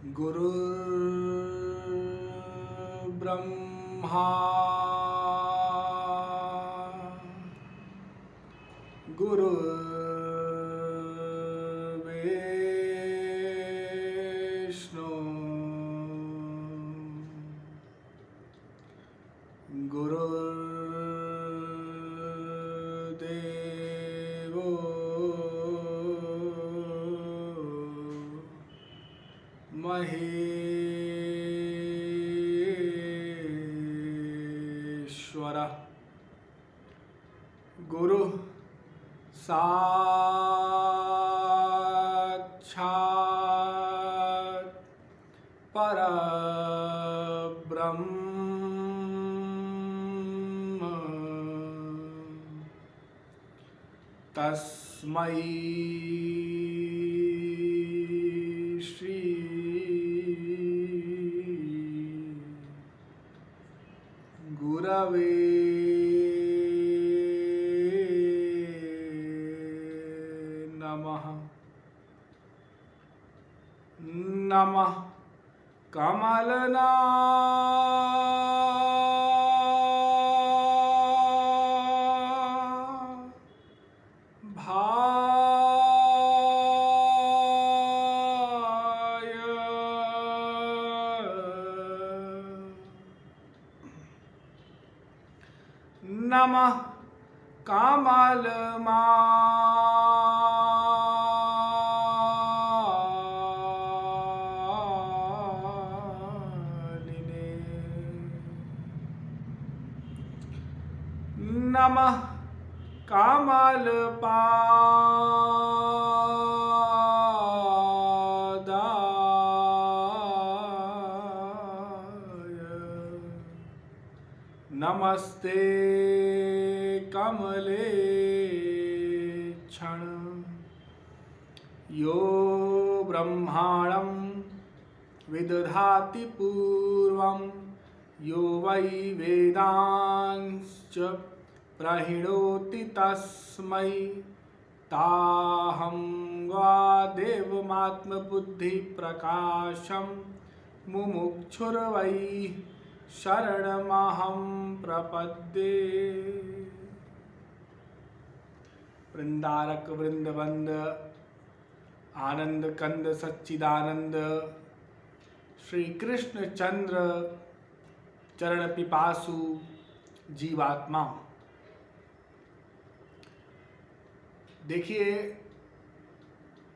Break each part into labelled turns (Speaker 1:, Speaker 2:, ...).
Speaker 1: गुरुर्ब्रह्मा गुरुर्विष्णु गुरुर्देवो महेश्वरः गुरु साक्षात् परब्रह्म तस्मै श्री गुरवे नमः। नमः कमलना भाय नमः कमलमालिने नमः कमलपादाय नमस्ते कमलेक्षण यो ब्रह्माणं विदधाति पूर्वं यो वै वेदांश्च प्रहिणोति तस्मै ताहं वादेवमात्मबुद्धिप्रकाशं मुमुक्षुर्वै शरणमहं प्रपद्ये। वृंदारक वृंदबंद आनंद कंद सच्चिदानंद श्री कृष्ण चंद्र चरण पिपासु जीवात्मा। देखिए,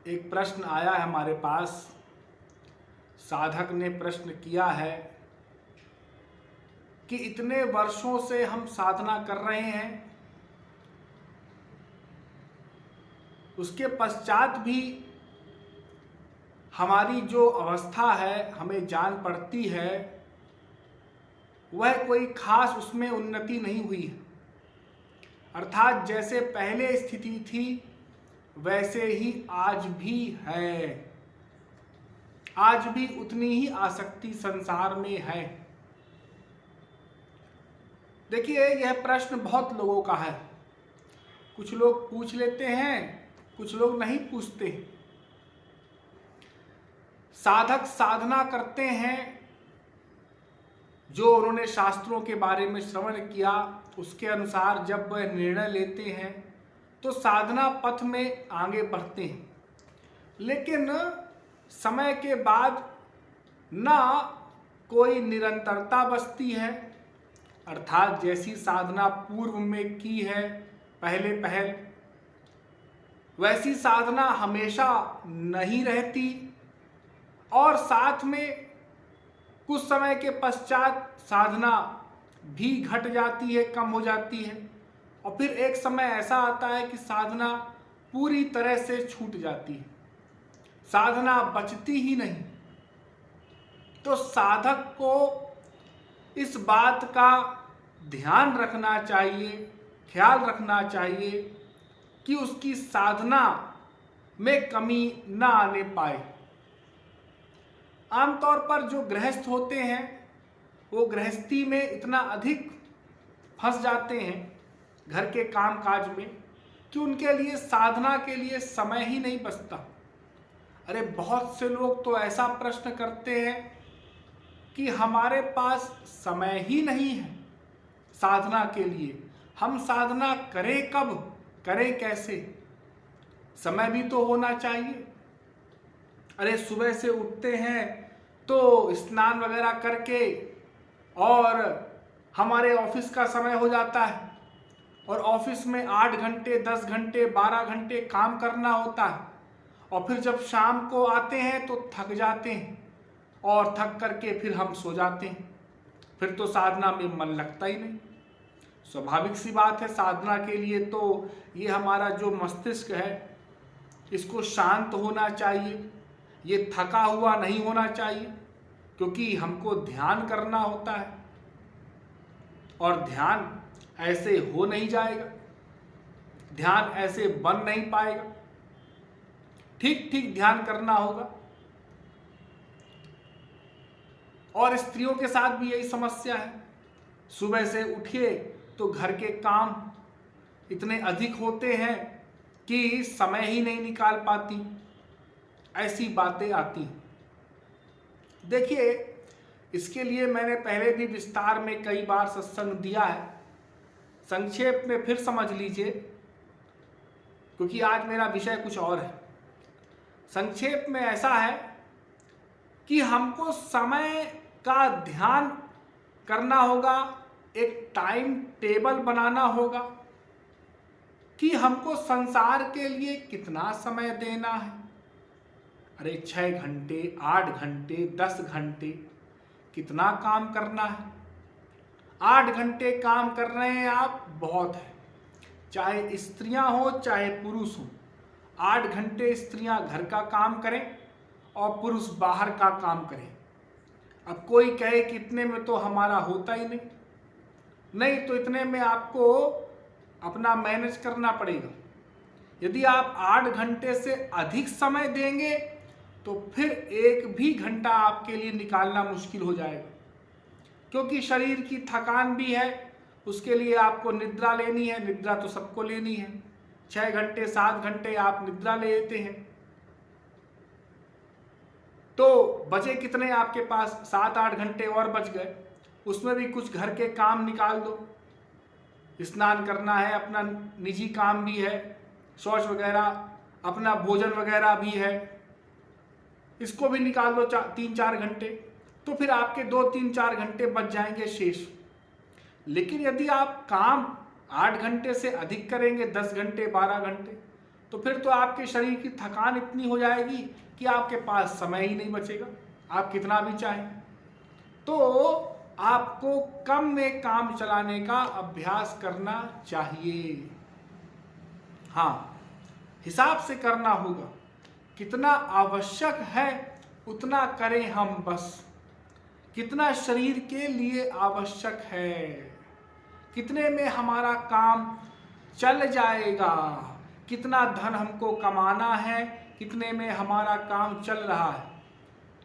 Speaker 1: एक प्रश्न आया है हमारे पास। साधक ने प्रश्न किया है कि इतने वर्षों से हम साधना कर रहे हैं, उसके पश्चात भी हमारी जो अवस्था है हमें जान पड़ती है, वह कोई खास उसमें उन्नति नहीं हुई है। अर्थात जैसे पहले स्थिति थी वैसे ही आज भी है। आज भी उतनी ही आसक्ति संसार में है। देखिए, यह प्रश्न बहुत लोगों का है। कुछ लोग पूछ लेते हैं, कुछ लोग नहीं पूछते। साधक साधना करते हैं, जो उन्होंने शास्त्रों के बारे में श्रवण किया उसके अनुसार जब वह निर्णय लेते हैं तो साधना पथ में आगे बढ़ते हैं। लेकिन समय के बाद ना कोई निरंतरता बचती है, अर्थात जैसी साधना पूर्व में की है पहले वैसी साधना हमेशा नहीं रहती, और साथ में कुछ समय के पश्चात साधना भी घट जाती है, कम हो जाती है, और फिर एक समय ऐसा आता है कि साधना पूरी तरह से छूट जाती है, साधना बचती ही नहीं। तो साधक को इस बात का ध्यान रखना चाहिए, ख्याल रखना चाहिए कि उसकी साधना में कमी न आने पाए। आमतौर पर जो गृहस्थ होते हैं वो गृहस्थी में इतना अधिक फंस जाते हैं घर के काम काज में कि उनके लिए साधना के लिए समय ही नहीं बचता। अरे बहुत से लोग तो ऐसा प्रश्न करते हैं कि हमारे पास समय ही नहीं है साधना के लिए, हम साधना करें कब, करें कैसे, समय भी तो होना चाहिए। अरे सुबह से उठते हैं तो स्नान वगैरह करके और हमारे ऑफिस का समय हो जाता है और ऑफिस में 8 घंटे 10 घंटे 12 घंटे काम करना होता है और फिर जब शाम को आते हैं तो थक जाते हैं और थक करके फिर हम सो जाते हैं, फिर तो साधना में मन लगता ही नहीं। स्वाभाविक सी बात है, साधना के लिए तो ये हमारा जो मस्तिष्क है इसको शांत होना चाहिए, ये थका हुआ नहीं होना चाहिए, क्योंकि हमको ध्यान करना होता है और ध्यान ऐसे हो नहीं जाएगा, ध्यान ऐसे बन नहीं पाएगा, ठीक ठीक ध्यान करना होगा। और स्त्रियों के साथ भी यही समस्या है, सुबह से उठिए तो घर के काम इतने अधिक होते हैं कि समय ही नहीं निकाल पाती, ऐसी बातें आती हैं। देखिए, इसके लिए मैंने पहले भी विस्तार में कई बार सत्संग दिया है, संक्षेप में फिर समझ लीजिए, क्योंकि आज मेरा विषय कुछ और है। संक्षेप में ऐसा है कि हमको समय का ध्यान करना होगा, एक टाइम टेबल बनाना होगा कि हमको संसार के लिए कितना समय देना है। अरे 6 घंटे 8 घंटे 10 घंटे कितना काम करना है। 8 घंटे काम कर रहे हैं आप, बहुत है, चाहे स्त्रियां हो चाहे पुरुष हो। 8 घंटे स्त्रियां घर का काम करें और पुरुष बाहर का काम करें। अब कोई कहे कि इतने में तो हमारा होता ही नहीं, नहीं तो इतने में आपको अपना मैनेज करना पड़ेगा। यदि आप 8 घंटे से अधिक समय देंगे तो फिर 1 भी घंटा आपके लिए निकालना मुश्किल हो जाएगा, क्योंकि शरीर की थकान भी है, उसके लिए आपको निद्रा लेनी है। निद्रा तो सबको लेनी है, 6 घंटे 7 घंटे आप निद्रा ले लेते हैं, तो बचे कितने आपके पास, 7-8 घंटे और बच गए। उसमें भी कुछ घर के काम निकाल दो, स्नान करना है, अपना निजी काम भी है, शौच वगैरह, अपना भोजन वगैरह भी है, इसको भी निकाल दो 3-4 घंटे, तो फिर आपके 2-3-4 घंटे बच जाएंगे शेष। लेकिन यदि आप काम 8 घंटे से अधिक करेंगे, 10 घंटे 12 घंटे, तो फिर तो आपके शरीर की थकान इतनी हो जाएगी कि आपके पास समय ही नहीं बचेगा, आप कितना भी चाहें। तो आपको कम में काम चलाने का अभ्यास करना चाहिए। हाँ, हिसाब से करना होगा, कितना आवश्यक है उतना करें हम बस, कितना शरीर के लिए आवश्यक है, कितने में हमारा काम चल जाएगा, कितना धन हमको कमाना है, कितने में हमारा काम चल रहा है,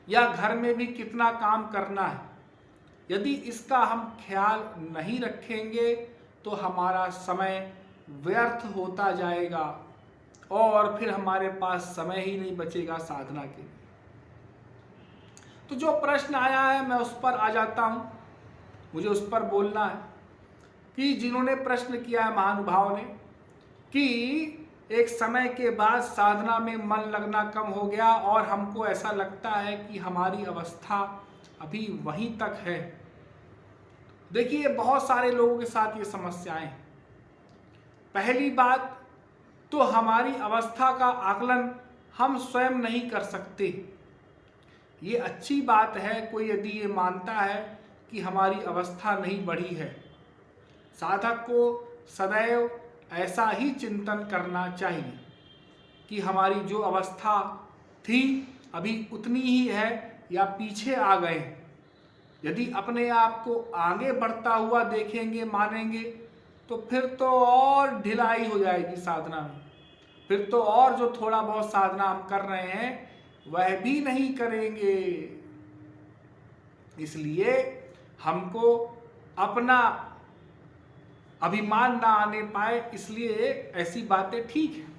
Speaker 1: या घर में भी कितना काम करना है। यदि इसका हम ख्याल नहीं रखेंगे तो हमारा समय व्यर्थ होता जाएगा और फिर हमारे पास समय ही नहीं बचेगा साधना के लिए। तो जो प्रश्न आया है मैं उस पर आ जाता हूँ, मुझे उस पर बोलना है कि जिन्होंने प्रश्न किया है महानुभाव ने कि एक समय के बाद साधना में मन लगना कम हो गया और हमको ऐसा लगता है कि हमारी अवस्था अभी वहीं तक है। देखिए, बहुत सारे लोगों के साथ ये समस्याएं हैं। पहली बात तो हमारी अवस्था का आकलन हम स्वयं नहीं कर सकते। ये अच्छी बात है कोई यदि ये मानता है कि हमारी अवस्था नहीं बढ़ी है। साधक को सदैव ऐसा ही चिंतन करना चाहिए कि हमारी जो अवस्था थी अभी उतनी ही है या पीछे आ गए। यदि अपने आप को आगे बढ़ता हुआ देखेंगे, मानेंगे, तो फिर तो और ढिलाई हो जाएगी साधना में, फिर तो और जो थोड़ा बहुत साधना हम कर रहे हैं वह भी नहीं करेंगे। इसलिए हमको अपना अभिमान ना आने पाए, इसलिए ऐसी बातें ठीक है।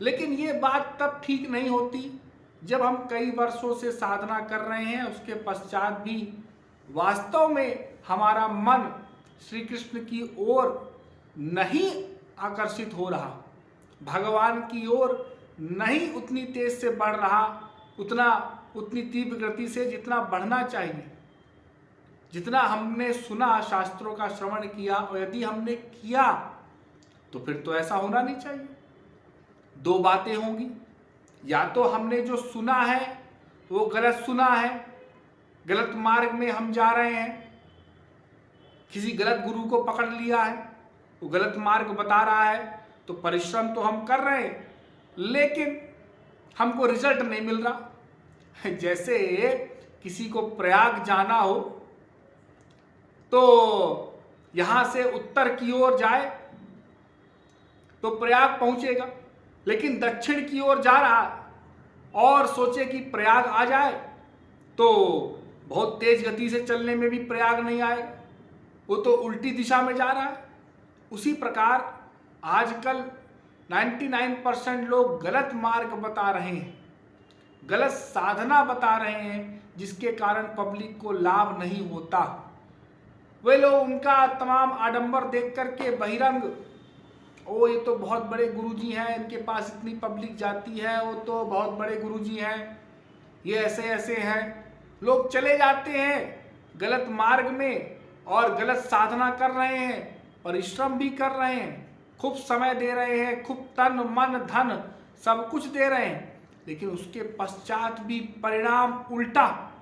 Speaker 1: लेकिन ये बात तब ठीक नहीं होती जब हम कई वर्षों से साधना कर रहे हैं उसके पश्चात भी वास्तव में हमारा मन श्री कृष्ण की ओर नहीं आकर्षित हो रहा, भगवान की ओर नहीं उतनी तेज से बढ़ रहा, उतनी तीव्र गति से जितना बढ़ना चाहिए, जितना हमने सुना, शास्त्रों का श्रवण किया, और यदि हमने किया तो फिर तो ऐसा होना नहीं चाहिए। दो बातें होंगी, या तो हमने जो सुना है वो गलत सुना है, गलत मार्ग में हम जा रहे हैं, किसी गलत गुरु को पकड़ लिया है, वो गलत मार्ग बता रहा है, तो परिश्रम तो हम कर रहे हैं लेकिन हमको रिजल्ट नहीं मिल रहा। जैसे किसी को प्रयाग जाना हो तो यहां से उत्तर की ओर जाए तो प्रयाग पहुंचेगा, लेकिन दक्षिण की ओर जा रहा है और सोचे कि प्रयाग आ जाए तो बहुत तेज गति से चलने में भी प्रयाग नहीं आएगा, वो तो उल्टी दिशा में जा रहा है। उसी प्रकार आजकल 99% लोग गलत मार्ग बता रहे हैं, गलत साधना बता रहे हैं, जिसके कारण पब्लिक को लाभ नहीं होता। वे लोग उनका तमाम आडंबर देख करके बहिरंग, ओ ये तो बहुत बड़े गुरुजी हैं, इनके पास इतनी पब्लिक जाती है, वो तो बहुत बड़े गुरुजी हैं, ये ऐसे ऐसे हैं, लोग चले जाते हैं गलत मार्ग में और गलत साधना कर रहे हैं, परिश्रम भी कर रहे हैं, खूब समय दे रहे हैं, खूब तन मन धन सब कुछ दे रहे हैं, लेकिन उसके पश्चात भी परिणाम उल्टा,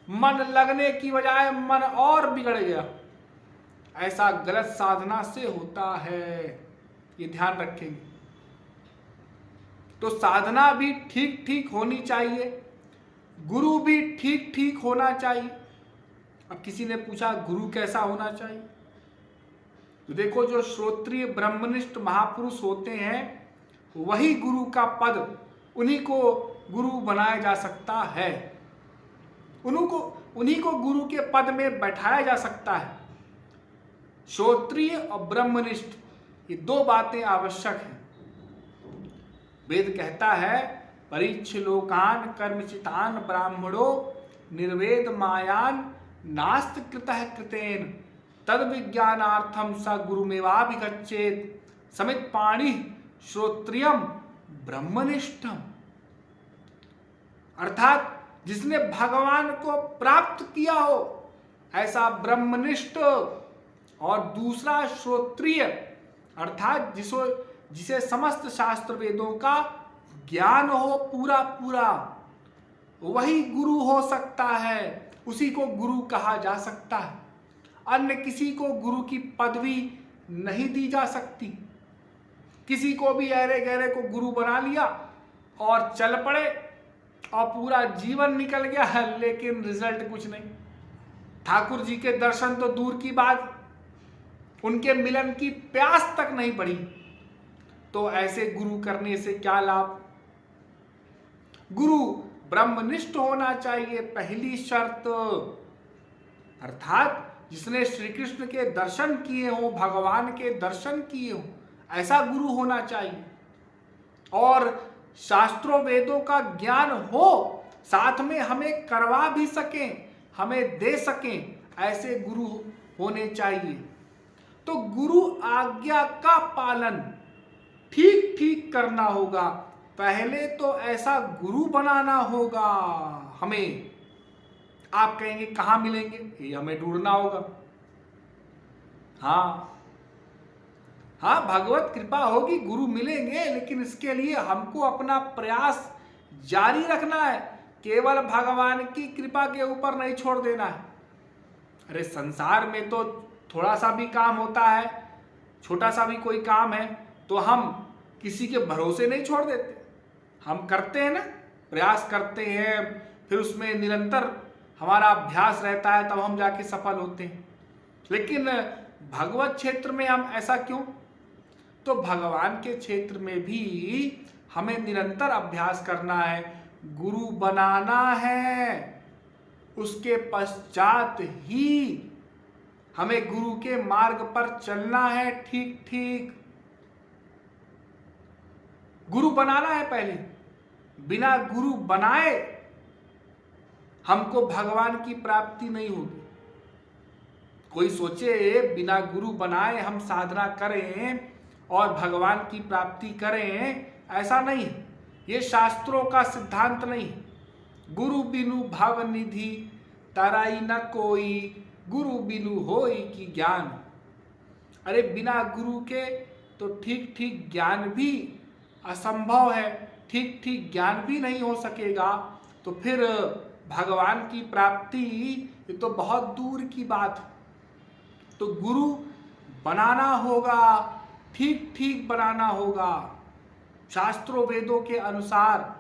Speaker 1: मन लगने की बजाय मन और बिगड़ गया। ऐसा गलत साधना से होता है, ये ध्यान रखेंगे। तो साधना भी ठीक ठीक होनी चाहिए, गुरु भी ठीक ठीक होना चाहिए। अब किसी ने पूछा गुरु कैसा होना चाहिए, तो देखो जो श्रोत्रिय ब्रह्मनिष्ठ महापुरुष होते हैं वही गुरु का पद, उन्हीं को गुरु बनाया जा सकता है, उन्हीं को गुरु के पद में बैठाया जा सकता है। श्रोत्रिय और ब्रह्मनिष्ठ ये दो बातें आवश्यक हैं। वेद कहता है परीक्ष लोकान कर्मचितान ब्राह्मणो निर्वेद मायान नास्त कृतः कृतेन तद विज्ञानार्थम स गुरुमेवाभिगच्छेत समित पाणि श्रोत्रियम ब्रह्मनिष्ठम। अर्थात जिसने भगवान को प्राप्त किया हो ऐसा ब्रह्मनिष्ठ, और दूसरा श्रोत्रिय अर्थात जिसे समस्त शास्त्र वेदों का ज्ञान हो पूरा पूरा, वही गुरु हो सकता है, उसी को गुरु कहा जा सकता है। अन्य किसी को गुरु की पदवी नहीं दी जा सकती। किसी को भी अरे गहरे को गुरु बना लिया और चल पड़े और पूरा जीवन निकल गया है, लेकिन रिजल्ट कुछ नहीं। ठाकुर जी के दर्शन तो दूर की बात, उनके मिलन की प्यास तक नहीं बढ़ी, तो ऐसे गुरु करने से क्या लाभ। गुरु ब्रह्मनिष्ठ होना चाहिए, पहली शर्त। अर्थात जिसने श्री कृष्ण के दर्शन किए हो, भगवान के दर्शन किए हो, ऐसा गुरु होना चाहिए, और शास्त्रों वेदों का ज्ञान हो, साथ में हमें करवा भी सकें, हमें दे सकें, ऐसे गुरु होने चाहिए। तो गुरु आज्ञा का पालन ठीक ठीक करना होगा। पहले तो ऐसा गुरु बनाना होगा हमें। आप कहेंगे कहाँ मिलेंगे, ये हमें ढूंढना होगा। हाँ, भगवत कृपा होगी, गुरु मिलेंगे, लेकिन इसके लिए हमको अपना प्रयास जारी रखना है, केवल भगवान की कृपा के ऊपर नहीं छोड़ देना है। अरे संसार में तो थोड़ा सा भी काम होता है, छोटा सा भी कोई काम है तो हम किसी के भरोसे नहीं छोड़ देते, हम करते हैं ना, प्रयास करते हैं, फिर उसमें निरंतर हमारा अभ्यास रहता है, तब हम जाके सफल होते हैं। लेकिन भगवत क्षेत्र में हम ऐसा क्यों? तो भगवान के क्षेत्र में भी हमें निरंतर अभ्यास करना है, गुरु बनाना है, उसके पश्चात ही हमें गुरु के मार्ग पर चलना है। ठीक ठीक गुरु बनाना है पहले, बिना गुरु बनाए हमको भगवान की प्राप्ति नहीं होगी। कोई सोचे बिना गुरु बनाए हम साधना करें और भगवान की प्राप्ति करें, ऐसा नहीं है। ये शास्त्रों का सिद्धांत नहीं है। गुरु बिनु भव निधि तराई न कोई, गुरु बिनु होई की ज्ञान। अरे बिना गुरु के तो ठीक ठीक ज्ञान भी असंभव है, ठीक ठीक ज्ञान भी नहीं हो सकेगा, तो फिर भगवान की प्राप्ति ये तो बहुत दूर की बात है। तो गुरु बनाना होगा, ठीक ठीक बनाना होगा शास्त्रों वेदों के अनुसार।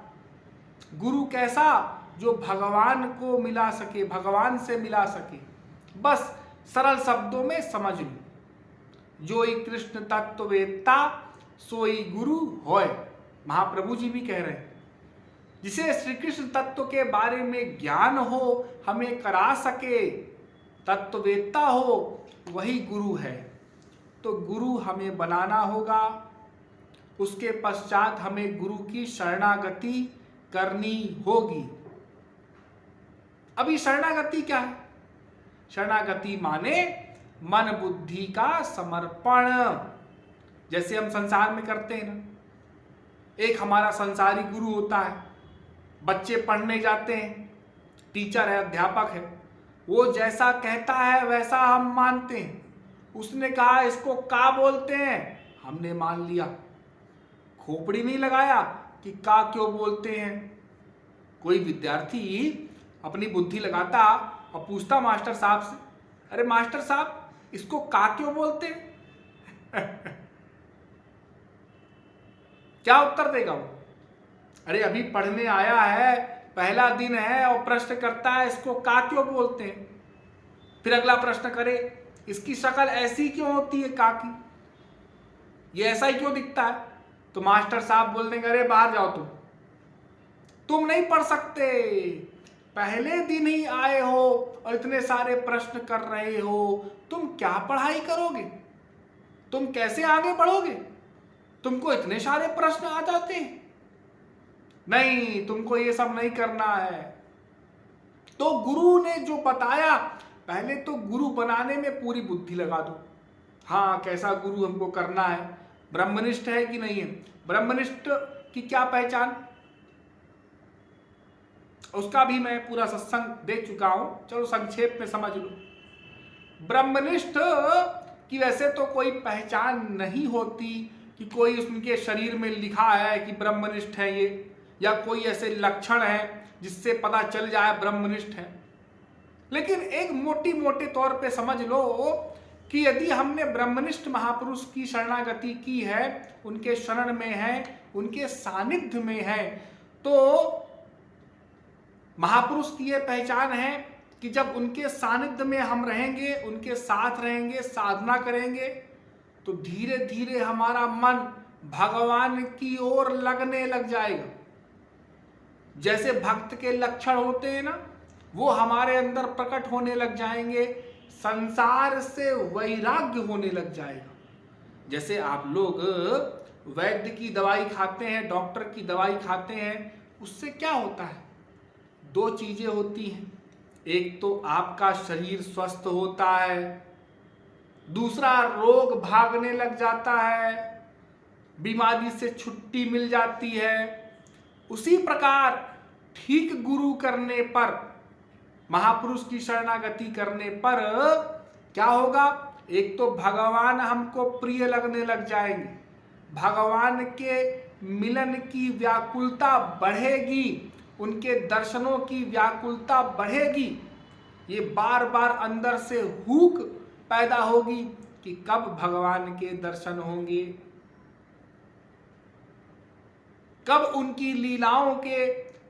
Speaker 1: गुरु कैसा? जो भगवान को मिला सके, भगवान से मिला सके। बस सरल शब्दों में समझ लो, जोई कृष्ण तत्ववेत्ता सोई गुरु होय। महाप्रभु जी भी कह रहे हैं, जिसे श्री कृष्ण तत्व के बारे में ज्ञान हो, हमें करा सके, तत्ववेत्ता हो, वही गुरु है। तो गुरु हमें बनाना होगा, उसके पश्चात हमें गुरु की शरणागति करनी होगी। अभी शरणागति क्या है? शरणागति माने मन बुद्धि का समर्पण, जैसे हम संसार में करते हैं ना। एक हमारा संसारी गुरु होता है, बच्चे पढ़ने जाते हैं, टीचर है, अध्यापक है, वो जैसा कहता है वैसा हम मानते हैं। उसने कहा इसको का बोलते हैं, हमने मान लिया, खोपड़ी नहीं लगाया कि का क्यों बोलते हैं। कोई विद्यार्थी अपनी बुद्धि लगाता और पूछता मास्टर साहब से, अरे मास्टर साहब इसको का क्यों बोलते हैं? क्या उत्तर देगा वो? अरे अभी पढ़ने आया है, पहला दिन है और प्रश्न करता है इसको का क्यों बोलते हैं। फिर अगला प्रश्न करे, इसकी शक्ल ऐसी क्यों होती है का की, ये ऐसा ही क्यों दिखता है? तो मास्टर साहब बोलने के, अरे बाहर जाओ, तुम नहीं पढ़ सकते, पहले दिन ही आए हो और इतने सारे प्रश्न कर रहे हो, तुम क्या पढ़ाई करोगे, तुम कैसे आगे बढ़ोगे, तुमको इतने सारे प्रश्न आ जाते हैं। नहीं, तुमको ये सब नहीं करना है। तो गुरु ने जो बताया, पहले तो गुरु बनाने में पूरी बुद्धि लगा दो। हाँ, कैसा गुरु हमको करना है, ब्रह्मनिष्ठ है कि नहीं है। ब्रह्मनिष्ठ की क्या पहचान, उसका भी मैं पूरा सत्संग दे चुका हूं, चलो संक्षेप में समझ लो। ब्रह्मनिष्ठ की वैसे तो कोई पहचान नहीं होती कि कोई उनके शरीर में लिखा है कि ब्रह्मनिष्ठ है ये, या कोई ऐसे लक्षण है जिससे पता चल जाए ब्रह्मनिष्ठ है। लेकिन एक मोटे तौर पे समझ लो कि यदि हमने ब्रह्मनिष्ठ महापुरुष की शरणागति की है, उनके शरण में है, उनके सानिध्य में है, तो महापुरुष की यह पहचान है कि जब उनके सानिध्य में हम रहेंगे, उनके साथ रहेंगे, साधना करेंगे, तो धीरे धीरे हमारा मन भगवान की ओर लगने लग जाएगा। जैसे भक्त के लक्षण होते हैं ना, वो हमारे अंदर प्रकट होने लग जाएंगे, संसार से वैराग्य होने लग जाएगा। जैसे आप लोग वैद्य की दवाई खाते हैं, डॉक्टर की दवाई खाते हैं, उससे क्या होता है? दो चीजें होती हैं, एक तो आपका शरीर स्वस्थ होता है, दूसरा रोग भागने लग जाता है, बीमारी से छुट्टी मिल जाती है। उसी प्रकार ठीक गुरु करने पर, महापुरुष की शरणागति करने पर क्या होगा? एक तो भगवान हमको प्रिय लगने लग जाएंगे, भगवान के मिलन की व्याकुलता बढ़ेगी, उनके दर्शनों की व्याकुलता बढ़ेगी। ये बार बार अंदर से हुक पैदा होगी कि कब भगवान के दर्शन होंगे, कब उनकी लीलाओं के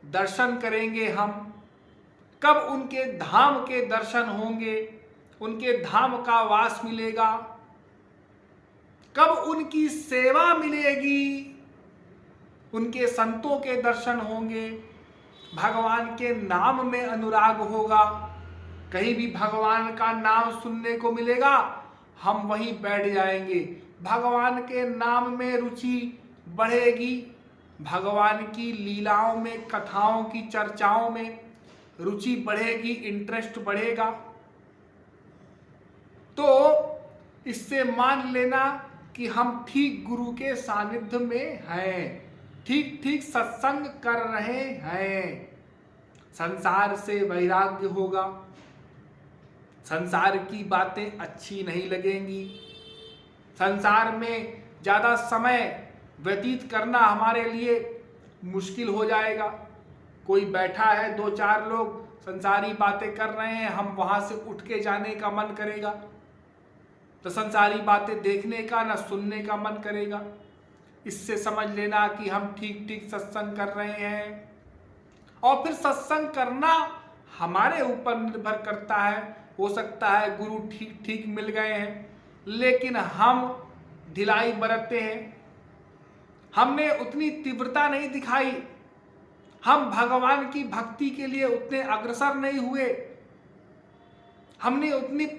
Speaker 1: दर्शन करेंगे हम, कब उनके धाम के दर्शन होंगे, उनके धाम का वास मिलेगा, कब उनकी सेवा मिलेगी, उनके संतों के दर्शन होंगे, भगवान के नाम में अनुराग होगा। कहीं भी भगवान का नाम सुनने को मिलेगा, हम वहीं बैठ जाएंगे, भगवान के नाम में रुचि बढ़ेगी, भगवान की लीलाओं में, कथाओं की चर्चाओं में रुचि बढ़ेगी, इंटरेस्ट बढ़ेगा। तो इससे मान लेना कि हम ठीक गुरु के सानिध्य में हैं, ठीक ठीक सत्संग कर रहे हैं। संसार से वैराग्य होगा, संसार की बातें अच्छी नहीं लगेंगी, संसार में ज़्यादा समय व्यतीत करना हमारे लिए मुश्किल हो जाएगा। कोई बैठा है, दो चार लोग संसारी बातें कर रहे हैं, हम वहाँ से उठ के जाने का मन करेगा, तो संसारी बातें देखने का ना सुनने का मन करेगा। इससे समझ लेना कि हम ठीक ठीक सत्संग कर रहे हैं। और फिर सत्संग करना हमारे ऊपर निर्भर करता है। हो सकता है गुरु ठीक ठीक मिल गए हैं, लेकिन हम ढिलाई बरतते हैं, हमने उतनी तीव्रता नहीं दिखाई, हम भगवान की भक्ति के लिए उतने अग्रसर नहीं हुए, हमने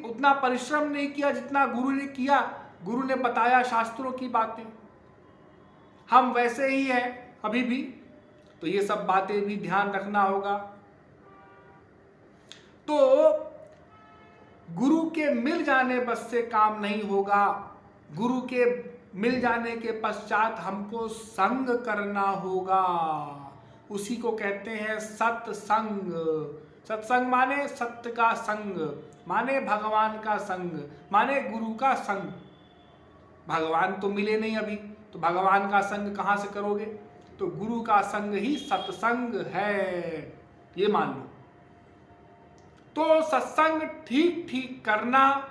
Speaker 1: उतना परिश्रम नहीं किया जितना गुरु ने किया। गुरु ने बताया शास्त्रों की बातें, हम वैसे ही हैं अभी भी। तो ये सब बातें भी ध्यान रखना होगा। तो गुरु के मिल जाने बस से काम नहीं होगा, गुरु के मिल जाने के पश्चात हमको संग करना होगा। उसी को कहते हैं सत्संग। सत्संग माने सत्य का संग, माने भगवान का संग, माने गुरु का संग। भगवान तो मिले नहीं अभी, तो भगवान का संग कहाँ से करोगे? तो गुरु का संग ही सत्संग है, ये मान लो। तो सत्संग ठीक ठीक करना,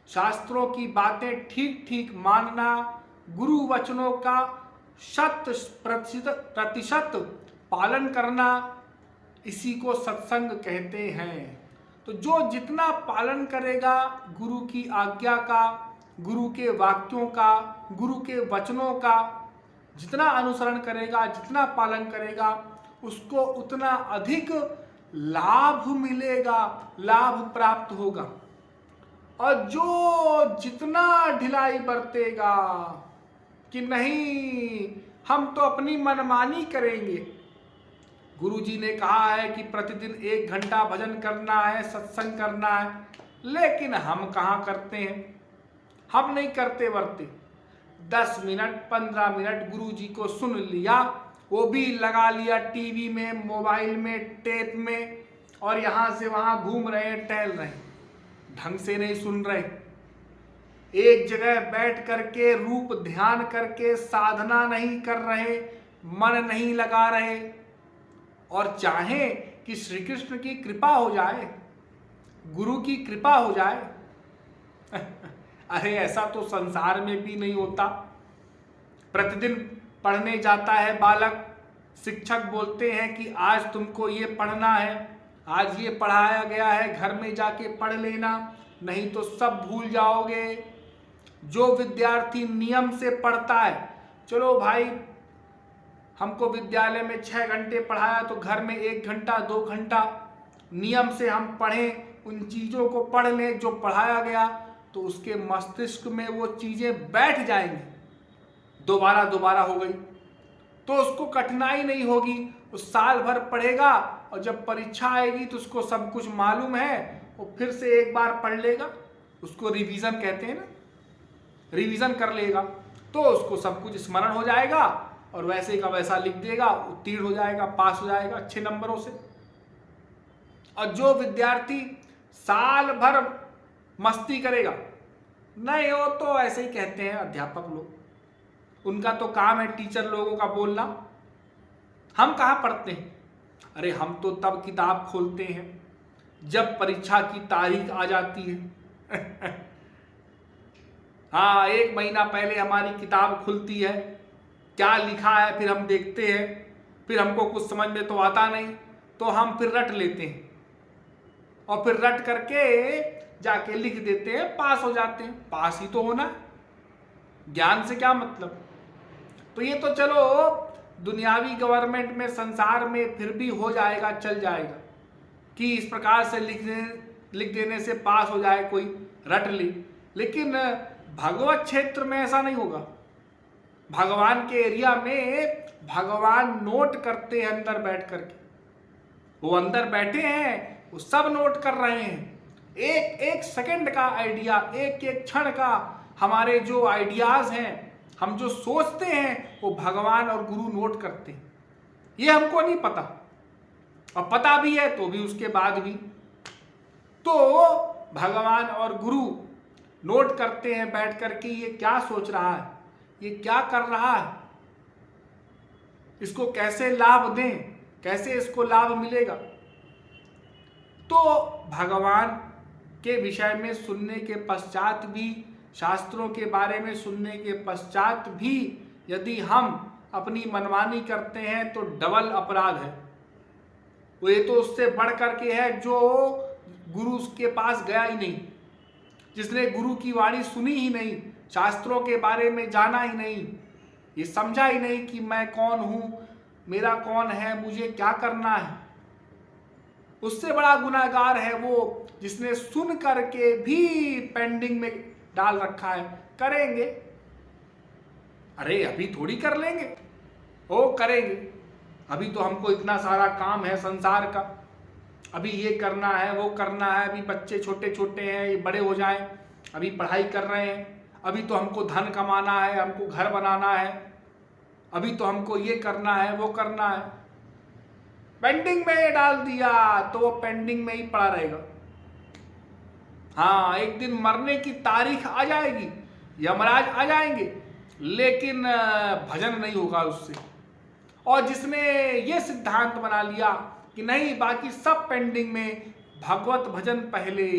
Speaker 1: शास्त्रों की बातें ठीक ठीक मानना, गुरु वचनों का 100% पालन करना, इसी को सत्संग कहते हैं। तो जो जितना पालन करेगा गुरु की आज्ञा का, गुरु के वाक्यों का, गुरु के वचनों का जितना अनुसरण करेगा, जितना पालन करेगा, उसको उतना अधिक लाभ मिलेगा, लाभ प्राप्त होगा। और जो जितना ढिलाई बरतेगा कि नहीं हम तो अपनी मनमानी करेंगे, गुरुजी ने कहा है कि प्रतिदिन 1 घंटा भजन करना है, सत्संग करना है, लेकिन हम कहाँ करते हैं? हम नहीं करते वरते। 10 मिनट 15 मिनट गुरुजी को सुन लिया, वो भी लगा लिया टीवी में, मोबाइल में, टेप में, और यहाँ से वहाँ घूम रहे हैं, टहल रहे हैं, ढंग से नहीं सुन रहे। एक जगह बैठ करके रूप ध्यान करके साधना नहीं कर रहे, मन नहीं लगा रहे। और चाहे कि श्री कृष्ण की कृपा हो जाए, गुरु की कृपा हो जाए अरे ऐसा तो संसार में भी नहीं होता। प्रतिदिन पढ़ने जाता है बालक, शिक्षक बोलते हैं कि आज तुमको ये पढ़ना है, आज ये पढ़ाया गया है, घर में जाके पढ़ लेना, नहीं तो सब भूल जाओगे। जो विद्यार्थी नियम से पढ़ता है, चलो भाई हमको विद्यालय में 6 घंटे पढ़ाया तो घर में 1 घंटा 2 घंटा नियम से हम पढ़ें, उन चीज़ों को पढ़ लें जो पढ़ाया गया, तो उसके मस्तिष्क में वो चीज़ें बैठ जाएंगी, दोबारा हो गई तो उसको कठिनाई नहीं होगी। उस साल भर पढ़ेगा और जब परीक्षा आएगी तो उसको सब कुछ मालूम है, वो फिर से एक बार पढ़ लेगा, उसको रिवीजन कहते हैं ना, रिवीजन कर लेगा, तो उसको सब कुछ स्मरण हो जाएगा और वैसे का वैसा लिख देगा, उत्तीर्ण हो जाएगा, पास हो जाएगा अच्छे नंबरों से। और जो विद्यार्थी साल भर मस्ती करेगा, नहीं वो तो ऐसे ही कहते हैं अध्यापक लोग, उनका तो काम है टीचर लोगों का बोलना। हम कहाँ पढ़ते हैं? अरे हम तो तब किताब खोलते हैं जब परीक्षा की तारीख आ जाती है हाँ, 1 महीना पहले हमारी किताब खुलती है, क्या लिखा है फिर हम देखते हैं, फिर हमको कुछ समझ में तो आता नहीं, तो हम फिर रट लेते हैं और फिर रट करके जाके लिख देते हैं, पास हो जाते हैं। पास ही तो होना, ज्ञान से क्या मतलब? तो ये तो चलो दुनियावी गवर्नमेंट में, संसार में फिर भी हो जाएगा, चल जाएगा कि इस प्रकार से लिख देने से पास हो जाए, कोई रट ली। लेकिन भगवत क्षेत्र में ऐसा नहीं होगा। भगवान के एरिया में भगवान नोट करते हैं अंदर बैठ करके। वो अंदर बैठे हैं, वो सब नोट कर रहे हैं। एक एक सेकंड का आइडिया, एक एक क्षण का हमारे जो आइडियाज हैं, हम जो सोचते हैं, वो भगवान और गुरु नोट करते हैं। ये हमको नहीं पता, और पता भी है तो भी उसके बाद भी तो भगवान और गुरु नोट करते हैं बैठ करके, ये क्या सोच रहा है, ये क्या कर रहा है, इसको कैसे लाभ दें, कैसे इसको लाभ मिलेगा। तो भगवान के विषय में सुनने के पश्चात भी, शास्त्रों के बारे में सुनने के पश्चात भी यदि हम अपनी मनमानी करते हैं तो डबल अपराध है। वो ये तो उससे बढ़ करके है जो गुरु के पास गया ही नहीं, जिसने गुरु की वाणी सुनी ही नहीं, शास्त्रों के बारे में जाना ही नहीं, ये समझा ही नहीं कि मैं कौन हूं, मेरा कौन है, मुझे क्या करना है। उससे बड़ा गुनाहगार है वो जिसने सुन करके भी पेंडिंग में डाल रखा है। करेंगे, अरे अभी थोड़ी कर लेंगे, ओ करेंगे, अभी तो हमको इतना सारा काम है संसार का, अभी ये करना है, वो करना है, अभी बच्चे छोटे छोटे हैं, ये बड़े हो जाएं, अभी पढ़ाई कर रहे हैं, अभी तो हमको धन कमाना है, हमको घर बनाना है, अभी तो हमको ये करना है, वो करना है। पेंडिंग में डाल दिया तो वो पेंडिंग में ही पड़ा रहेगा। हाँ, एक दिन मरने की तारीख आ जाएगी, यमराज आ जाएंगे, लेकिन भजन नहीं होगा उससे। और जिसने ये सिद्धांत बना लिया कि नहीं, बाकी सब पेंडिंग में, भगवत भजन पहले,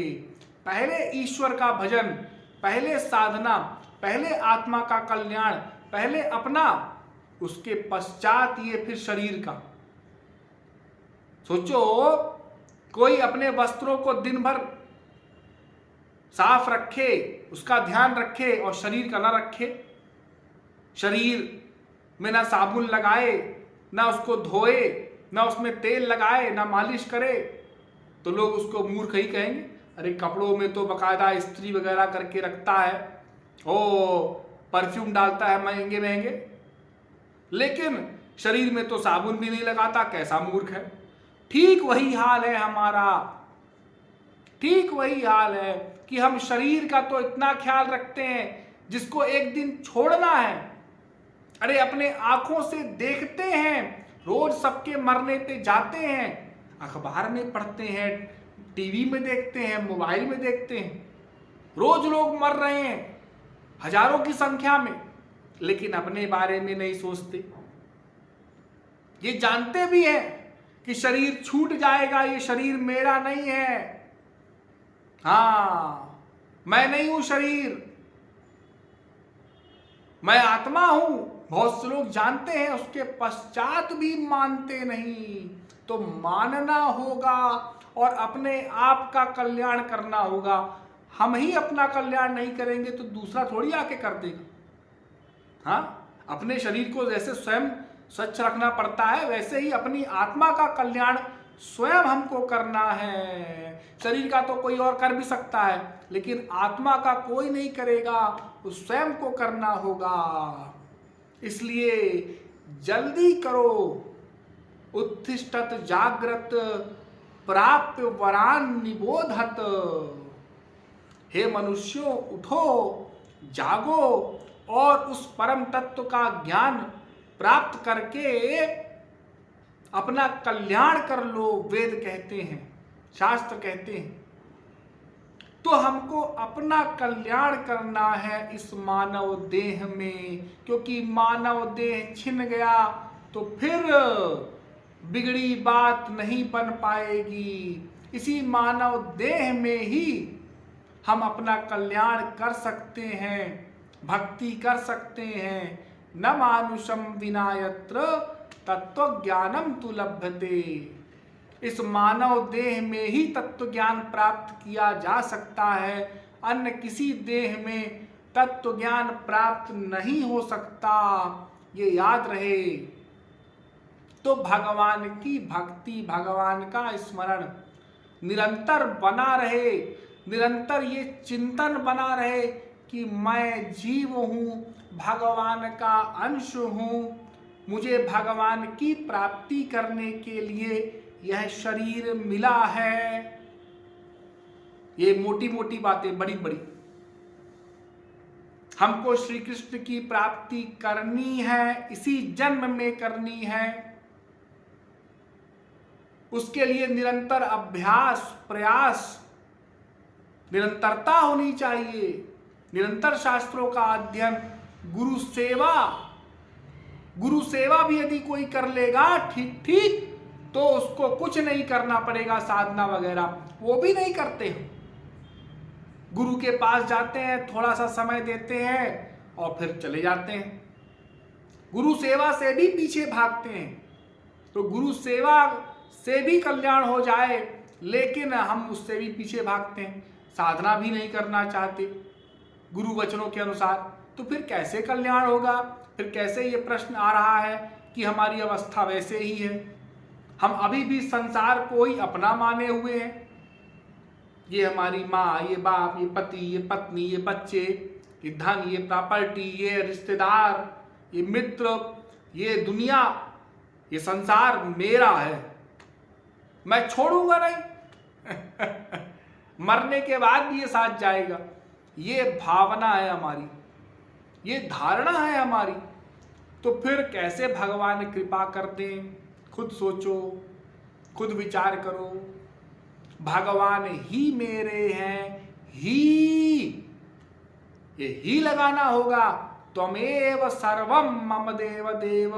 Speaker 1: पहले ईश्वर का भजन, पहले साधना, पहले आत्मा का कल्याण, पहले अपना, उसके पश्चात ये फिर शरीर का। सोचो, कोई अपने वस्त्रों को दिन भर साफ रखे, उसका ध्यान रखे, और शरीर का ना रखे, शरीर में ना साबुन लगाए, ना उसको धोए, ना उसमें तेल लगाए, ना मालिश करे, तो लोग उसको मूर्ख ही कहेंगे। अरे कपड़ों में तो बकायदा इस्त्री वगैरह करके रखता है, ओ परफ्यूम डालता है महंगे महंगे, लेकिन शरीर में तो साबुन भी नहीं लगाता, कैसा मूर्ख है। ठीक वही हाल है हमारा, ठीक वही हाल है कि हम शरीर का तो इतना ख्याल रखते हैं जिसको एक दिन छोड़ना है। अरे अपने आंखों से देखते हैं, रोज सबके मरने पे जाते हैं, अखबार में पढ़ते हैं, टीवी में देखते हैं, मोबाइल में देखते हैं, रोज लोग मर रहे हैं हजारों की संख्या में, लेकिन अपने बारे में नहीं सोचते। ये जानते भी हैं कि शरीर छूट जाएगा, ये शरीर मेरा नहीं है, हाँ मैं नहीं हूं शरीर, मैं आत्मा हूं। बहुत से लोग जानते हैं, उसके पश्चात भी मानते नहीं। तो मानना होगा और अपने आप का कल्याण करना होगा। हम ही अपना कल्याण नहीं करेंगे तो दूसरा थोड़ी आके कर देगा। हाँ, अपने शरीर को जैसे स्वयं स्वच्छ रखना पड़ता है, वैसे ही अपनी आत्मा का कल्याण स्वयं हमको करना है। शरीर का तो कोई और कर भी सकता है, लेकिन आत्मा का कोई नहीं करेगा, वो स्वयं को करना होगा। इसलिए जल्दी करो, उत्तिष्ठत जाग्रत प्राप्य वरान निबोधत। हे मनुष्यों, उठो, जागो और उस परम तत्व का ज्ञान प्राप्त करके अपना कल्याण कर लो। वेद कहते हैं, शास्त्र कहते हैं। तो हमको अपना कल्याण करना है इस मानव देह में, क्योंकि मानव देह छिन गया तो फिर बिगड़ी बात नहीं बन पाएगी। इसी मानव देह में ही हम अपना कल्याण कर सकते हैं, भक्ति कर सकते हैं। न मानुषम विना यत्र तत्व ज्ञानम तु लभ्यते। इस मानव देह में ही तत्व ज्ञान प्राप्त किया जा सकता है, अन्य किसी देह में तत्व ज्ञान प्राप्त नहीं हो सकता, ये याद रहे। तो भगवान की भक्ति, भगवान का स्मरण निरंतर बना रहे, निरंतर ये चिंतन बना रहे कि मैं जीव हूँ, भगवान का अंश हूँ, मुझे भगवान की प्राप्ति करने के लिए यह शरीर मिला है। ये मोटी मोटी बातें, बड़ी बड़ी। हमको श्री कृष्ण की प्राप्ति करनी है, इसी जन्म में करनी है। उसके लिए निरंतर अभ्यास, प्रयास, निरंतरता होनी चाहिए। निरंतर शास्त्रों का अध्ययन, गुरु सेवा भी यदि कोई कर लेगा ठीक ठीक, तो उसको कुछ नहीं करना पड़ेगा, साधना वगैरह वो भी नहीं करते हैं। गुरु के पास जाते हैं, थोड़ा सा समय देते हैं और फिर चले जाते हैं। गुरु सेवा से भी पीछे भागते हैं। तो गुरु सेवा से भी कल्याण हो जाए, लेकिन हम उससे भी पीछे भागते हैं, साधना भी नहीं करना चाहते गुरु वचनों के अनुसार। तो फिर कैसे कल्याण होगा? फिर कैसे ये प्रश्न आ रहा है कि हमारी अवस्था वैसे ही है, हम अभी भी संसार को ही अपना माने हुए हैं। ये हमारी माँ, ये बाप, ये पति, ये पत्नी, ये बच्चे, ये धन, ये प्रॉपर्टी, ये रिश्तेदार, ये मित्र, ये दुनिया, ये संसार मेरा है, मैं छोड़ूंगा नहीं। मरने के बाद भी ये साथ जाएगा। ये भावना है हमारी, ये धारणा है हमारी। तो फिर कैसे भगवान कृपा करते हैं? खुद सोचो, खुद विचार करो। भगवान ही मेरे हैं, ही लगाना होगा। त्वमेव सर्वम मम देव देव,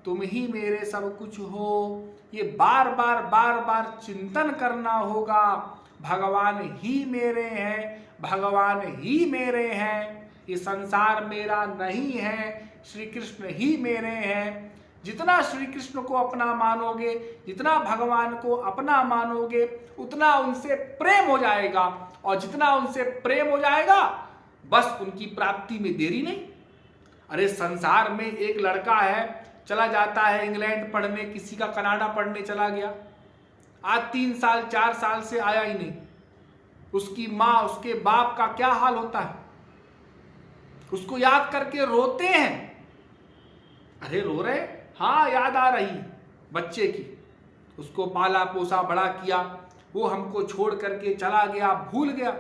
Speaker 1: तुम ही मेरे सब कुछ हो। ये बार बार चिंतन करना होगा। भगवान ही मेरे हैं, भगवान ही मेरे हैं। ये संसार मेरा नहीं है, श्री कृष्ण ही मेरे हैं। जितना श्री कृष्ण को अपना मानोगे, जितना भगवान को अपना मानोगे, उतना उनसे प्रेम हो जाएगा। और जितना उनसे प्रेम हो जाएगा, बस उनकी प्राप्ति में देरी नहीं। अरे संसार में एक लड़का है, चला जाता है इंग्लैंड पढ़ने, किसी का कनाडा पढ़ने चला गया, आज 3 साल 4 साल से आया ही नहीं। उसकी माँ, उसके बाप का क्या हाल होता है? उसको याद करके रोते हैं। अरे रो रहे? हाँ, याद आ रही बच्चे की। उसको पाला पोसा बड़ा किया, वो हमको छोड़ करके चला गया, भूल गया।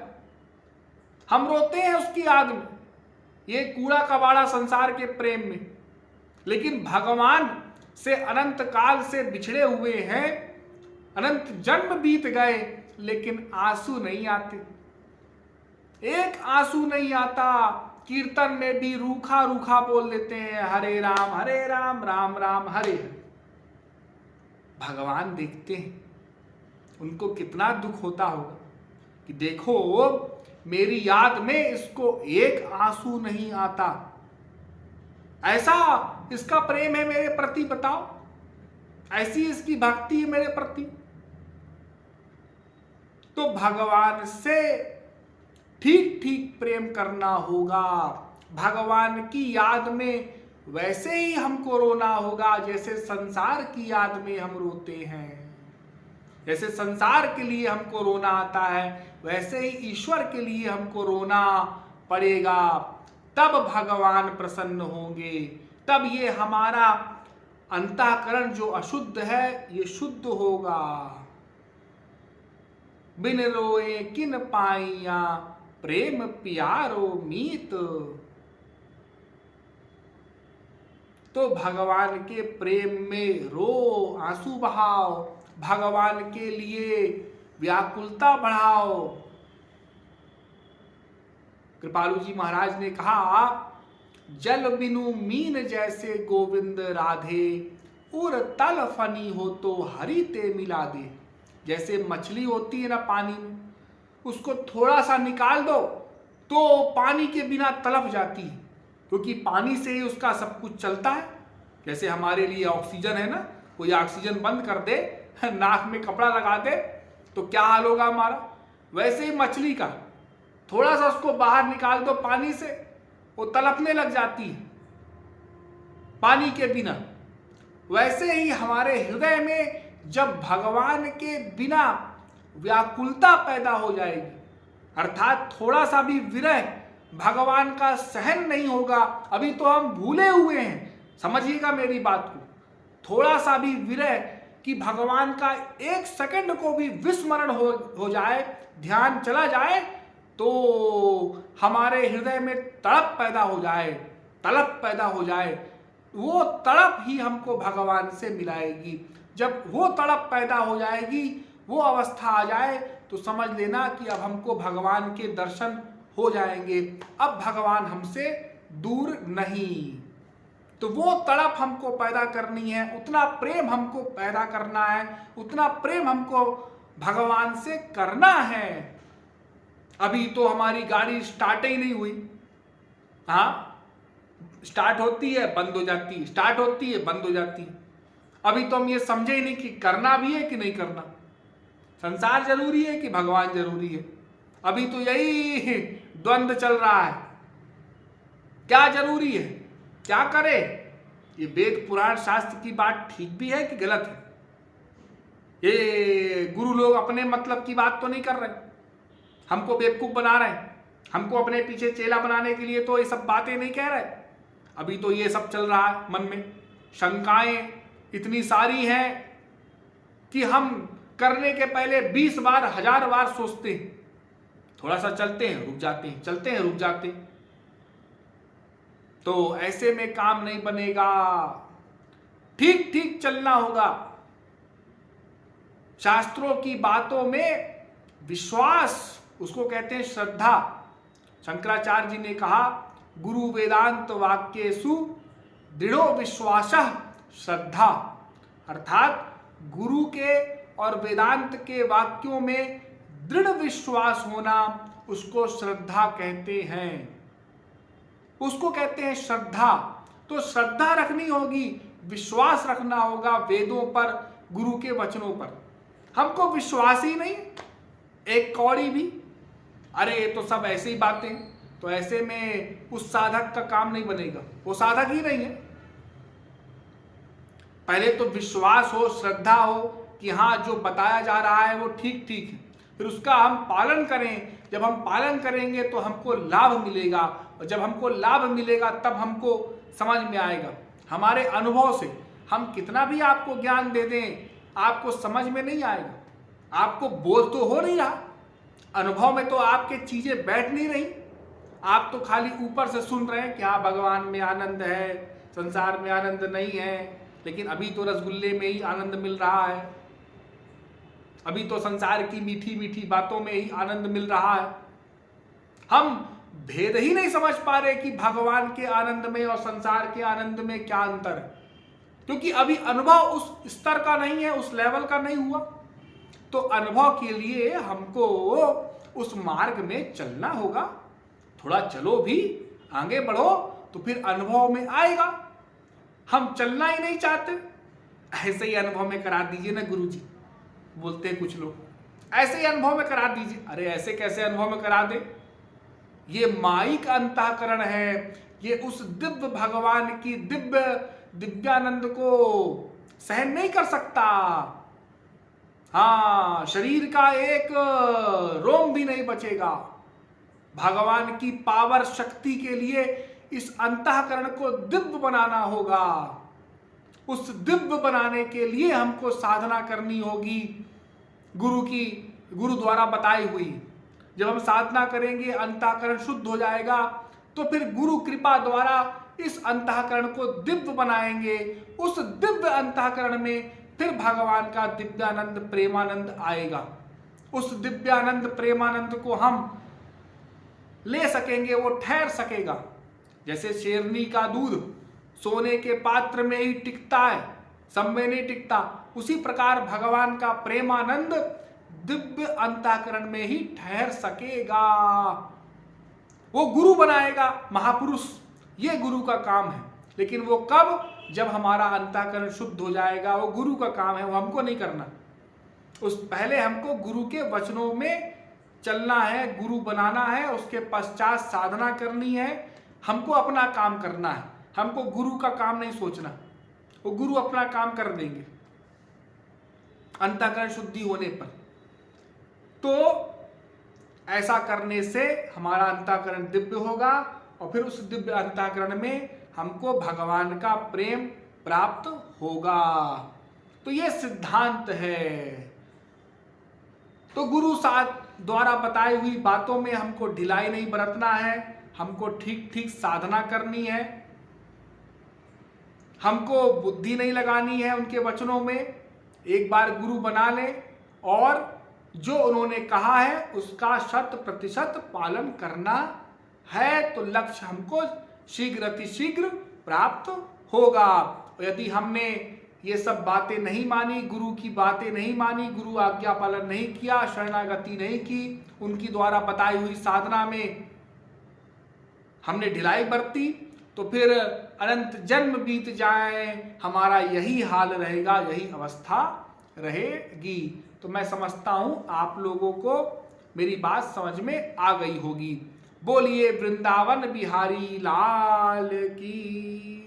Speaker 1: हम रोते हैं उसकी याद में, ये कूड़ा कबाड़ा संसार के प्रेम में। लेकिन भगवान से अनंत काल से बिछड़े हुए हैं, अनंत जन्म बीत गए, लेकिन आंसू नहीं आते, एक आंसू नहीं आता। कीर्तन में भी रूखा रूखा बोल देते हैं, हरे राम राम राम हरे हरे। भगवान देखते हैं, उनको कितना दुख होता होगा कि देखो मेरी याद में इसको एक आंसू नहीं आता। ऐसा इसका प्रेम है मेरे प्रति, बताओ, ऐसी इसकी भक्ति है मेरे प्रति। तो भगवान से ठीक ठीक प्रेम करना होगा। भगवान की याद में वैसे ही हमको रोना होगा जैसे संसार की याद में हम रोते हैं। जैसे संसार के लिए हमको रोना आता है, वैसे ही ईश्वर के लिए हमको रोना पड़ेगा। तब भगवान प्रसन्न होंगे, तब ये हमारा अंतःकरण जो अशुद्ध है ये शुद्ध होगा। बिन रोए किन पाइया, प्रेम प्यारो मीत। तो भगवान के प्रेम में रो, आंसू बहाओ, भगवान के लिए व्याकुलता बढ़ाओ। कृपालु जी महाराज ने कहा, जल बिनु मीन जैसे गोविंद राधे, उर तल फनी हो तो हरि ते मिला दे। जैसे मछली होती है ना पानी में, उसको थोड़ा सा निकाल दो तो पानी के बिना तड़प जाती है, क्योंकि पानी से ही उसका सब कुछ चलता है। जैसे हमारे लिए ऑक्सीजन है ना, कोई ऑक्सीजन बंद कर दे, नाक में कपड़ा लगा दे, तो क्या हाल होगा हमारा। वैसे ही मछली का थोड़ा सा उसको बाहर निकाल दो पानी से, वो तड़पने लग जाती है पानी के बिना। वैसे ही हमारे हृदय में जब भगवान के बिना व्याकुलता पैदा हो जाएगी, अर्थात थोड़ा सा भी विरह भगवान का सहन नहीं होगा। अभी तो हम भूले हुए हैं, समझिएगा मेरी बात को। थोड़ा सा भी विरह कि भगवान का एक सेकंड को भी विस्मरण हो जाए, ध्यान चला जाए, तो हमारे हृदय में तड़प पैदा हो जाए, तड़प पैदा हो जाए। वो तड़प ही हमको भगवान से मिलाएगी। जब वो तड़प पैदा हो जाएगी, वो अवस्था आ जाए, तो समझ लेना कि अब हमको भगवान के दर्शन हो जाएंगे, अब भगवान हमसे दूर नहीं। तो वो तड़प हमको पैदा करनी है, उतना प्रेम हमको पैदा करना है, उतना प्रेम हमको भगवान से करना है। अभी तो हमारी गाड़ी स्टार्ट ही नहीं हुई, हाँ, स्टार्ट होती है बंद हो जाती है, स्टार्ट होती है बंद हो जाती है। अभी तो हम ये समझे ही नहीं कि करना भी है कि नहीं करना, संसार जरूरी है कि भगवान जरूरी है। अभी तो यही द्वंद्व चल रहा है, क्या जरूरी है, क्या करे। ये वेद पुराण शास्त्र की बात ठीक भी है कि गलत है? ये गुरु लोग अपने मतलब की बात तो नहीं कर रहे, हमको बेवकूफ बना रहे हैं, हमको अपने पीछे चेला बनाने के लिए तो ये सब बातें नहीं कह रहे। अभी तो ये सब चल रहा है, मन में शंकाएं इतनी सारी हैं कि हम करने के पहले 20 बार 1000 बार सोचते हैं, थोड़ा सा चलते हैं रुक जाते हैं, चलते हैं रुक जाते हैं। तो ऐसे में काम नहीं बनेगा, ठीक ठीक चलना होगा। शास्त्रों की बातों में विश्वास, उसको कहते हैं श्रद्धा। शंकराचार्य जी ने कहा, गुरु वेदांत वाक्येषु दृढ़ो विश्वासः श्रद्धा, अर्थात गुरु के और वेदांत के वाक्यों में दृढ़ विश्वास होना, उसको श्रद्धा कहते हैं, उसको कहते हैं श्रद्धा। तो श्रद्धा रखनी होगी, विश्वास रखना होगा वेदों पर, गुरु के वचनों पर। हमको विश्वास ही नहीं, एक कौड़ी भी, अरे ये तो सब ऐसे ही बातें, तो ऐसे में उस साधक का काम नहीं बनेगा, वो साधक ही नहीं है। पहले तो विश्वास हो, श्रद्धा हो कि हाँ जो बताया जा रहा है वो ठीक ठीक है, फिर उसका हम पालन करें। जब हम पालन करेंगे तो हमको लाभ मिलेगा, और जब हमको लाभ मिलेगा तब हमको समझ में आएगा। हमारे अनुभव से हम कितना भी आपको ज्ञान दे दें, आपको समझ में नहीं आएगा। आपको बोध तो हो नहीं रहा, अनुभव में तो आपके चीजें बैठ नहीं रही, आप तो खाली ऊपर से सुन रहे हैं कि हाँ भगवान में आनंद है, संसार में आनंद नहीं है। लेकिन अभी तो रसगुल्ले में ही आनंद मिल रहा है, अभी तो संसार की मीठी मीठी बातों में ही आनंद मिल रहा है। हम भेद ही नहीं समझ पा रहे कि भगवान के आनंद में और संसार के आनंद में क्या अंतर है, क्योंकि अभी अनुभव उस स्तर का नहीं है, उस लेवल का नहीं हुआ। तो अनुभव के लिए हमको उस मार्ग में चलना होगा, थोड़ा चलो भी, आगे बढ़ो, तो फिर अनुभव में आएगा। हम चलना ही नहीं चाहते, ऐसे ही अनुभव में करा दीजिए ना गुरुजी, बोलते हैं कुछ लोग, ऐसे ही अनुभव में करा दीजिए। अरे ऐसे कैसे अनुभव में करा दे, ये माइक अंतःकरण है, ये उस दिव्य भगवान की दिव्यानंद को सहन नहीं कर सकता। हाँ, शरीर का एक रोम भी नहीं बचेगा। भगवान की पावर शक्ति के लिए इस अंतःकरण को दिव्य बनाना होगा। उस दिव्य बनाने के लिए हमको साधना करनी होगी, गुरु द्वारा बताई हुई। जब हम साधना करेंगे, अंतःकरण शुद्ध हो जाएगा, तो फिर गुरु कृपा द्वारा इस अंतःकरण को दिव्य बनाएंगे। उस दिव्य अंतःकरण में फिर भगवान का दिव्यानंद प्रेमानंद आएगा। उस दिव्यानंद प्रेमानंद को हम ले सकेंगे, वो ठहर सकेगा। जैसे शेरनी का दूध सोने के पात्र में ही टिकता है, सब में नहीं टिकता, उसी प्रकार भगवान का प्रेमानंद दिव्य अंतःकरण में ही ठहर सकेगा। वो गुरु बनाएगा, महापुरुष, ये गुरु का काम है। लेकिन वो कब? जब हमारा अंतःकरण शुद्ध हो जाएगा। वो गुरु का काम है, वो हमको नहीं करना। उस पहले हमको गुरु के वचनों में चलना है, गुरु बनाना है, उसके पश्चात साधना करनी है। हमको अपना काम करना है, हमको गुरु का काम नहीं सोचना। वो गुरु अपना काम कर देंगे अंतःकरण शुद्धि होने पर। तो ऐसा करने से हमारा अंतःकरण दिव्य होगा, और फिर उस दिव्य अंतःकरण में हमको भगवान का प्रेम प्राप्त होगा। तो ये सिद्धांत है। तो गुरु साथ द्वारा बताई हुई बातों में हमको ढिलाई नहीं बरतना है, हमको ठीक ठीक साधना करनी है, हमको बुद्धि नहीं लगानी है उनके वचनों में। एक बार गुरु बना लें और जो उन्होंने कहा है उसका 100% पालन करना है, तो लक्ष्य हमको शीघ्र अतिशीघ्र प्राप्त होगा। यदि हमने ये सब बातें नहीं मानी, गुरु की बातें नहीं मानी, गुरु आज्ञा पालन नहीं किया, शरणागति नहीं की, उनकी द्वारा बताई हुई साधना में हमने ढिलाई बरती, तो फिर अनंत जन्म बीत जाए, हमारा यही हाल रहेगा, यही अवस्था रहेगी। तो मैं समझता हूं आप लोगों को मेरी बात समझ में आ गई होगी। बोलिए वृंदावन बिहारी लाल की।